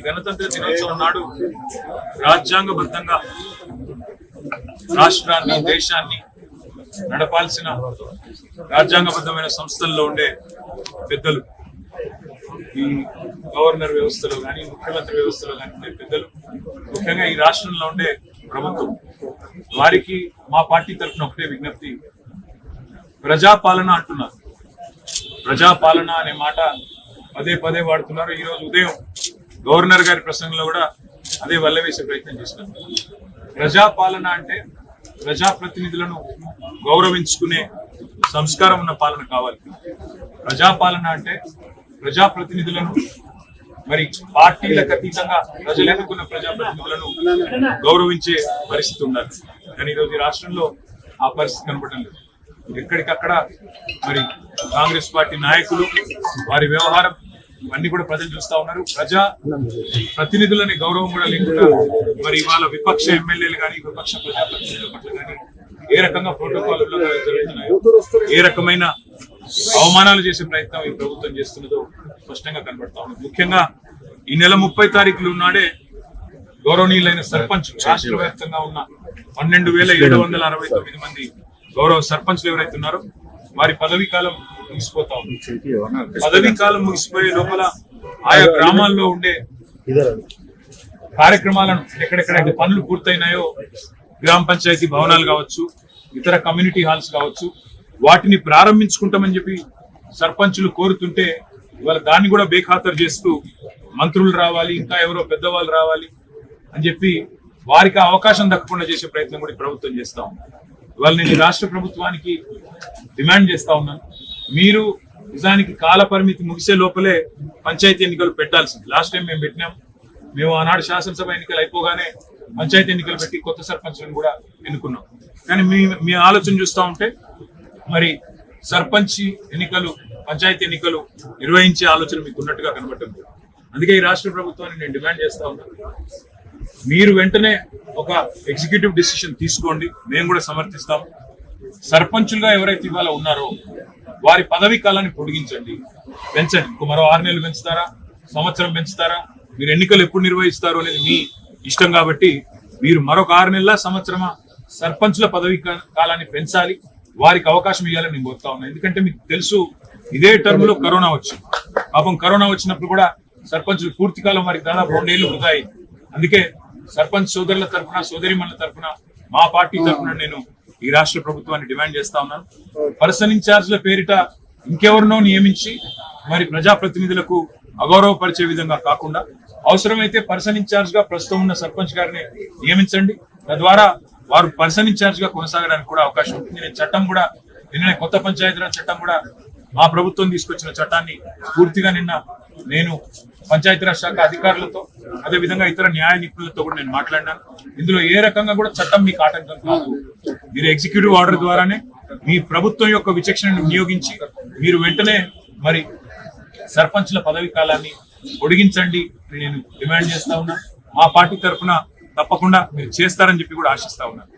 గణతంత్ర దినోత్సవం నాడు రాజ్యాంగబద్ధంగా రాష్ట్రాన్ని దేశాన్ని నడపాల్సిన రాజ్యాంగబద్ధమైన సంస్థల్లో ఉండే పెద్దలు, ఈ గవర్నర్ వ్యవస్థలో కానీ ముఖ్యమంత్రి వ్యవస్థలో కానీ ఉండే పెద్దలు, ముఖ్యంగా ఈ రాష్ట్రంలో ఉండే ప్రభుత్వం, వారికి మా పార్టీ తరఫున ఒకటే విజ్ఞప్తి. ప్రజాపాలన అంటున్నారు, ప్రజాపాలన అనే మాట పదే పదే వాడుతున్నారు. ఈ రోజు ఉదయం గవర్నర్ గారి ప్రసంగంలో కూడా అదే వల్లవేసే ప్రయత్నం చేస్తున్నారు. ప్రజాపాలన అంటే ప్రజాప్రతినిధులను గౌరవించుకునే సంస్కారం ఉన్న పాలన కావాలి. ప్రజాపాలన అంటే ప్రజాప్రతినిధులను మరి పార్టీలకు అతీతంగా ప్రజలు ఎన్నుకున్న ప్రజాప్రతినిధులను గౌరవించే పరిస్థితి ఉండాలి. కానీ ఈరోజు ఈ రాష్ట్రంలో ఆ పరిస్థితి కనపడడం లేదు. ఎక్కడికక్కడ మరి కాంగ్రెస్ పార్టీ నాయకులు వారి వ్యవహారం ఇవన్నీ కూడా ప్రజలు చూస్తా ఉన్నారు. ప్రజా ప్రతినిధులని గౌరవం కూడా లేకుండా మరి ఇవాళ విపక్ష ఎమ్మెల్యేలు కానీ విపక్ష ప్రజాప్రతినిధుల పట్ల కానీ ఏ రకంగా ప్రోటోకాల్ జరుగుతున్నాయో, ఏ రకమైన అవమానాలు చేసే ప్రయత్నం ఈ ప్రభుత్వం చేస్తున్నదో స్పష్టంగా కనబడతా ఉంది. ముఖ్యంగా ఈ నెల 30 తారీఖులు నాడే గౌరవనీయులైన సర్పంచ్, రాష్ట్ర వ్యాప్తంగా ఉన్న 12,769 మంది గౌరవ సర్పంచ్లు ఎవరైతే ఉన్నారో వారి పదవీ కాలం ముగిసిపోతా ఉంది. పదవీ కాలం ముగిసిపోయే లోపల ఆయా గ్రామాల్లో ఉండే కార్యక్రమాలను ఎక్కడెక్కడైతే పనులు పూర్తయినాయో, గ్రామ పంచాయతీ భవనాలు కావచ్చు, ఇతర కమ్యూనిటీ హాల్స్ కావచ్చు, వాటిని ప్రారంభించుకుంటామని చెప్పి సర్పంచులు కోరుతుంటే ఇవాళ దాన్ని కూడా బేఖాతరు చేస్తూ మంత్రులు రావాలి, ఇంకా ఎవరో పెద్దవాళ్ళు రావాలి అని చెప్పి వారికి అవకాశం దక్కకుండా చేసే ప్రయత్నం కూడా ప్రభుత్వం చేస్తా ఉంది. ఇవాళ నేను రాష్ట్ర ప్రభుత్వానికి డిమాండ్ చేస్తా ఉన్నాను, మీరు నిజానికి కాల పరిమితి ముగిసే లోపలే పంచాయతీ ఎన్నికలు పెట్టాల్సింది. లాస్ట్ టైం మేము పెట్టినాం. మేము ఆనాడు శాసనసభ ఎన్నికలు అయిపోగానే పంచాయతీ ఎన్నికలు పెట్టి కొత్త సర్పంచ్లను కూడా ఎన్నుకున్నాం. కానీ మీ ఆలోచన చూస్తూ ఉంటే మరి సర్పంచ్ ఎన్నికలు, పంచాయతీ ఎన్నికలు నిర్వహించే ఆలోచన మీకు ఉన్నట్టుగా కనబడుతుంది. అందుకే ఈ రాష్ట్ర ప్రభుత్వాన్ని నేను డిమాండ్ చేస్తా ఉన్నాను, మీరు వెంటనే ఒక ఎగ్జిక్యూటివ్ డిసిషన్ తీసుకోండి. మేము కూడా సమర్థిస్తాం. సర్పంచులుగా ఎవరైతే ఇవాళ ఉన్నారో వారి పదవీ కాలాన్ని పొడిగించండి, పెంచండి. మరో 6 నెలలు పెంచుతారా, సంవత్సరం పెంచుతారా, మీరు ఎన్నికలు ఎప్పుడు నిర్వహిస్తారు అనేది మీ ఇష్టం. కాబట్టి మీరు మరొక 6 నెలల సంవత్సరమా సర్పంచుల పదవీ కాలాన్ని పెంచాలి, వారికి అవకాశం ఇవ్వాలని నేను కోరుతా ఉన్నా. ఎందుకంటే మీకు తెలుసు, ఇదే టర్మ్ లో కరోనా వచ్చింది. పాపం కరోనా వచ్చినప్పుడు కూడా సర్పంచులు పూర్తి కాలం వారికి దాదాపు 2 ఏళ్లు వృధా అయింది. అందుకే సర్పంచ్ సోదరుల తరఫున, సోదరిమణుల తరఫున, మా పార్టీ తరఫున నేను ఈ రాష్ట్ర ప్రభుత్వాన్ని డిమాండ్ చేస్తా ఉన్నాను. పర్సన్ ఇన్ఛార్జ్ల పేరిట ఇంకెవరినో నియమించి మరి ప్రజాప్రతినిధులకు అగౌరవపరిచే విధంగా కాకుండా అవసరమైతే పర్సన్ ఇన్ఛార్జ్ గా ప్రస్తుతం ఉన్న సర్పంచ్ గారిని నియమించండి. తద్వారా వారు పర్సన్ ఇన్ఛార్జ్ గా కొనసాగడానికి కూడా అవకాశం ఉంటుంది. నేను చట్టం కూడా నిన్న కొత్త పంచాయతీరాజ్ చట్టం కూడా మా ప్రభుత్వం తీసుకొచ్చిన చట్టాన్ని పూర్తిగా నిన్న నేను పంచాయతీరాజ్ శాఖ అధికారులతో, అదేవిధంగా ఇతర న్యాయ నిపుణులతో కూడా నేను మాట్లాడినాను. ఇందులో ఏ రకంగా కూడా చట్టం మీకు ఆటంకం కాదు. మీరు ఎగ్జిక్యూటివ్ ఆర్డర్ ద్వారానే మీ ప్రభుత్వం యొక్క విచక్షణను వినియోగించి మీరు వెంటనే మరి సర్పంచ్ల పదవి కాలాన్ని పొడిగించండి అని నేను డిమాండ్ చేస్తా ఉన్నా. మా పార్టీ తరఫున తప్పకుండా మీరు చేస్తారని చెప్పి కూడా ఆశిస్తా ఉన్నాను.